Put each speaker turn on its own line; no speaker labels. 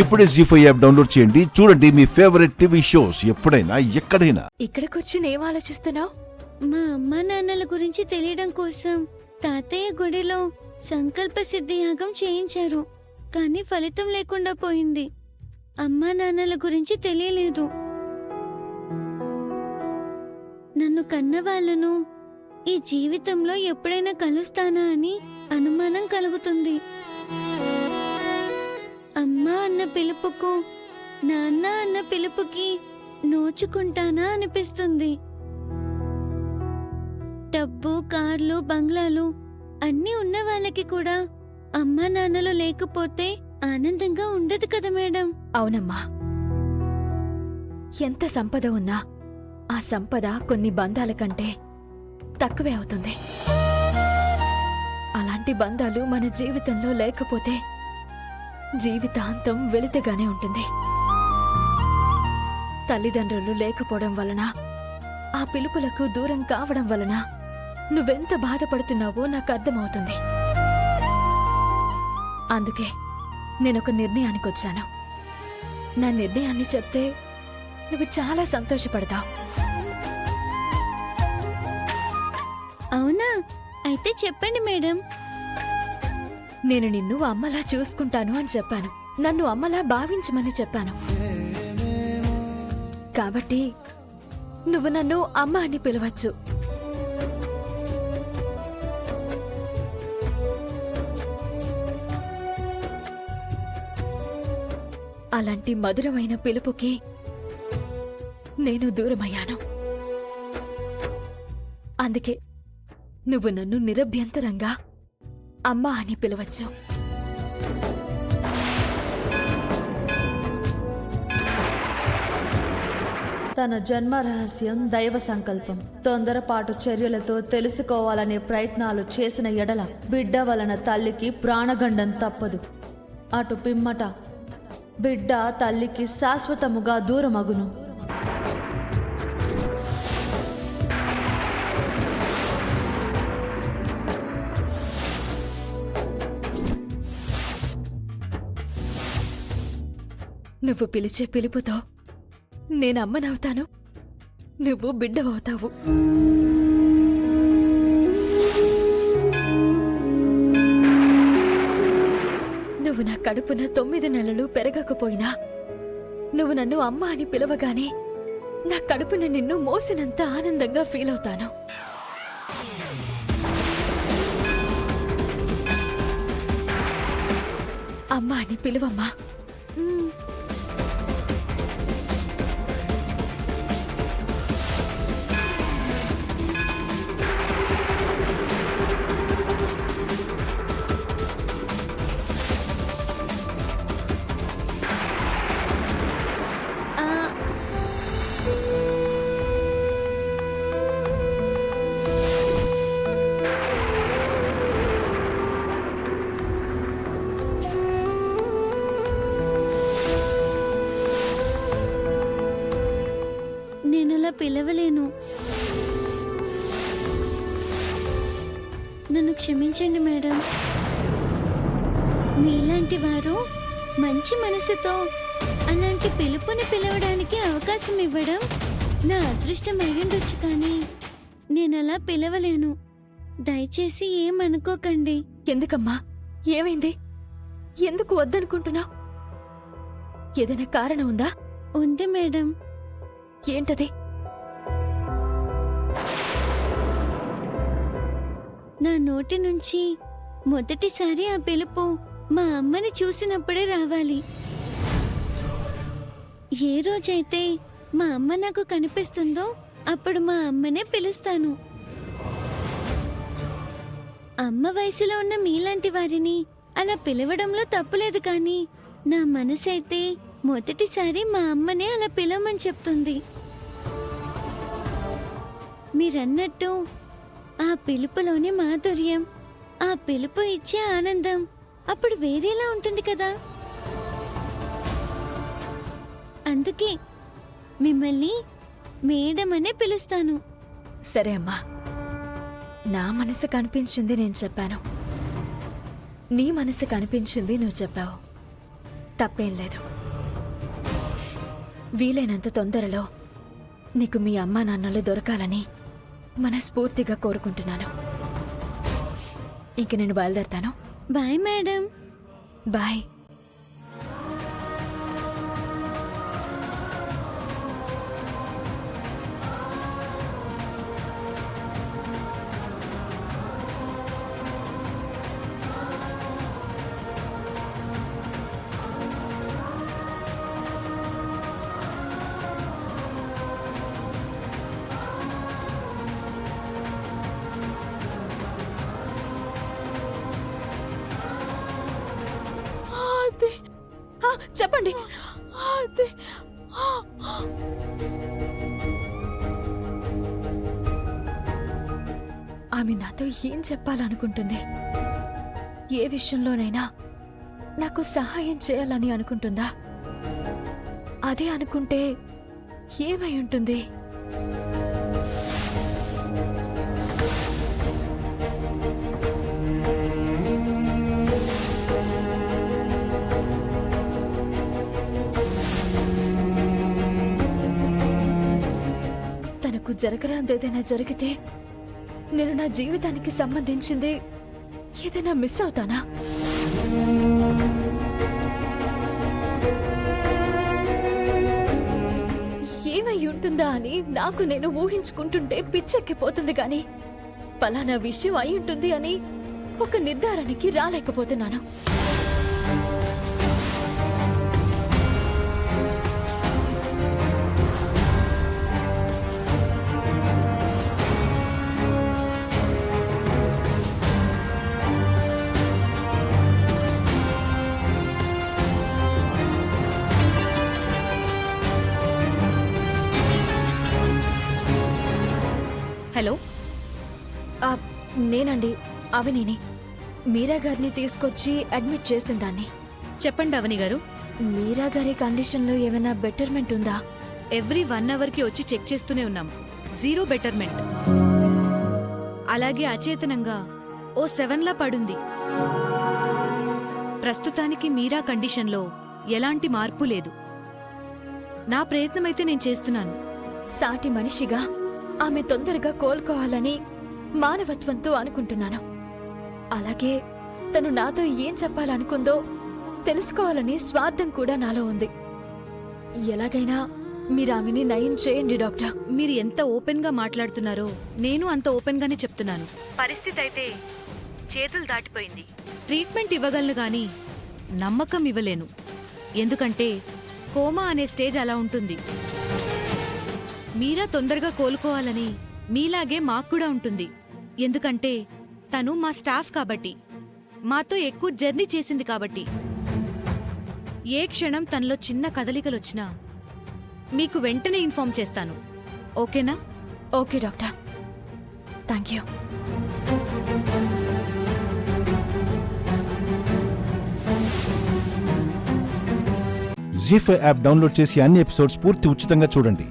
ఇప్పుడే జీ5 app download చేయండి. చూడండి మీ ఫేవరెట్ టీవీ షోస్ ఎప్పుడైనా ఎక్కడైనా.
ఇక్కడికి వచ్చి ఏం ఆలోచిస్తున్నావు?
మా అమ్మా నాన్నల గురించి తెలియడం కోసం తాతయ్య గుడిలో సంకల్ప సిద్ధి యాగం చేయించారు. కానీ ఫలితం లేకుండా పోయింది. అమ్మా నాన్నల గురించి తెలియలేదు. నన్ను కన్న వాళ్ళను ఈ జీవితంలో ఎప్పుడైనా కలుస్తానా అని అనుమానం కలుగుతుంది. అమ్మా అన్న పిలుపుకు, నాన్న అన్న పిలుపుకి నోచుకుంటానా అనిపిస్తుంది. డబ్బు, కార్లు, బంగ్లాలు అన్నీ ఉన్న వాళ్ళకి కూడా అమ్మా నాన్నలు లేకపోతే ఆనందంగా ఉండదు కదా మేడం.
అవునమ్మా, ఎంత సంపద ఉన్నా ఆ సంపద కొన్ని బంధాల కంటే తక్కువే అవుతుంది. అలాంటి బంధాలు మన జీవితంలో లేకపోతే జీవితాంతం వెలితిగానే ఉంటుంది. తల్లిదండ్రులు లేకపోవడం వలన, ఆ పిలుపులకు దూరం కావడం వలన నువ్వెంత బాధపడుతున్నావో నాకు అర్థమవుతుంది. అందుకే నేనొక నిర్ణయానికొచ్చాను. నా నిర్ణయాన్ని చెప్తే నువ్వు చాలా సంతోషపడతావు.
అవునా? అయితే చెప్పండి మేడం.
నేను నిన్ను అమ్మలా చూసుకుంటాను అని చెప్పాను. నన్ను అమ్మలా భావించమని చెప్పాను. కాబట్టి నువ్వు నన్ను అమ్మ అని పిలవచ్చు. అలాంటి మధురమైన పిలుపుకి నేను దూరమయ్యాను. అందుకే నువ్వు నన్ను నిరభ్యంతరంగా అమ్మా అని పిలవచ్చు.
తన జన్మ రహస్యం దైవ సంకల్పం. తొందరపాటు చర్యలతో తెలుసుకోవాలనే ప్రయత్నాలు చేసిన ఎడల బిడ్డ వలన తల్లికి ప్రాణగండం తప్పదు. అటు పిమ్మట బిడ్డ తల్లికి శాశ్వతముగా దూరమగును.
నువ్వు పిలిచే పిలుపుతో నేను అమ్మనవుతాను, నువ్వు బిడ్డవవుతావు. నువ్వు నా కడుపున 9 నెలలు పెరగకపోయినా నువ్వు నన్ను అమ్మ అని పిలవగానే నా కడుపున నిన్ను మోసినంత ఆనందంగా ఫీల్ అవుతాను. అమ్మ అని పిలువమ్మా.
నేనలా పిలవలేను. నన్ను క్షమించండి మేడం. మీలాంటి వారు మంచి మనసుతో అలాంటి పిలుపుని పిలవడానికి అవకాశం ఇవ్వడం నా అదృష్టం అయ్యుండొచ్చు. కానీ నేనలా పిలవలేను. దయచేసి ఏమనుకోకండి.
ఎందుకమ్మా? ఏమైంది? ఎందుకు వద్దనుకుంటున్నావు? ఏదైనా కారణం ఉందా?
ఉంది మేడం.
ఏంటది?
నా నోటి నుంచి మొదటిసారి ఆ పిలుపు మా అమ్మని చూసినప్పుడే రావాలి. ఏ రోజైతే మా అమ్మ నాకు కనిపిస్తుందో అప్పుడు మా అమ్మనే పిలుస్తాను. అమ్మ వయసులో ఉన్న మీలాంటి వారిని అలా పిలవడంలో తప్పులేదు. కానీ నా మనసైతే మొదటిసారి మా అమ్మనే అలా పిలవమని చెప్తుంది. మీరన్నట్టు ఆ పిలుపులోని మాధుర్యం, ఆ పిలుపు ఇచ్చే ఆనందం అప్పుడు వేరేలా ఉంటుంది కదా. అందుకే మిమ్మల్ని మేడం అనే పిలుస్తాను.
సరే అమ్మా, నా మనసు కనిపించింది నేను చెప్పాను, నీ మనసు కనిపించింది నువ్వు చెప్పావు. తప్పేం లేదు. వీలైనంత తొందరలో నీకు మీ అమ్మా నాన్నలు దొరకాలని మనస్ఫూర్తిగా కోరుకుంటున్నాను. ఇంక నేను బయలుదేరతాను.
Bye madam.
బాయ్. చెప్పండి. ఆమె నాతో ఏం చెప్పాలనుకుంటుంది? ఏ విషయంలోనైనా నాకు సహాయం చేయాలని అనుకుంటుందా? అదే అనుకుంటే ఏమై ఉంటుంది? తనకు జరగరాందేదైనా జరిగితే నేను నా జీవితానికి సంబంధించింది ఏదైనా మిస్ అవుతానా? ఏమై ఉంటుందా అని నాకు నేను ఊహించుకుంటుంటే పిచ్చెక్కిపోతుంది గాని పలానా విషయం అయి ఉంటుంది అని ఒక నిర్ధారణకి రాలేకపోతున్నాను.
హలో,
నేనండి అవనిని. మీరా గారిని తీసుకొచ్చి అడ్మిట్ చేసిందాన్ని.
చెప్పండి అవని గారు.
మీరా గారి కండిషన్లో ఏమైనా బెటర్మెంట్ ఉందా?
ఎవ్రీ 1 అవర్కి వచ్చి చెక్ చేస్తూనే ఉన్నాం. 0 బెటర్మెంట్. అలాగే అచేతనంగా ఓ 7లా పడుంది. ప్రస్తుతానికి మీరా కండిషన్లో ఎలాంటి మార్పు లేదు. నా ప్రయత్నమైతే నేను చేస్తున్నాను.
సాటి మనిషిగా ఆమె తొందరగా కోలుకోవాలని మానవత్వంతో అనుకుంటున్నాను. అలాగే తను నాతో ఏం చెప్పాలనుకుందో తెలుసుకోవాలని స్వార్థం కూడా నాలో ఉంది. ఎలాగైనా మీరు ఆమెని నయం చేయండి డాక్టర్.
మీరు ఎంత ఓపెన్గా మాట్లాడుతున్నారో నేను అంత ఓపెన్గానే చెప్తున్నాను. పరిస్థితి అయితే చేతులు దాటిపోయింది. ట్రీట్మెంట్ ఇవ్వగలను గాని నమ్మకం ఇవ్వలేను. ఎందుకంటే కోమా అనే స్టేజ్ అలా ఉంటుంది. మీరా తొందరగా కోలుకోవాలని మీలాగే మాకు కూడా ఉంటుంది. ఎందుకంటే తను మా స్టాఫ్ కాబట్టి, మాతో ఎక్కువ జర్నీ చేసింది కాబట్టి. ఏ క్షణం తనలో చిన్న కదలికలొచ్చినా మీకు వెంటనే ఇన్ఫార్మ్ చేస్తాను. ఓకేనా?
Okay doctor, thank you.
ZEE5 app download చేసి అన్ని ఎపిసోడ్స్ పూర్తి ఉచితంగా చూడండి.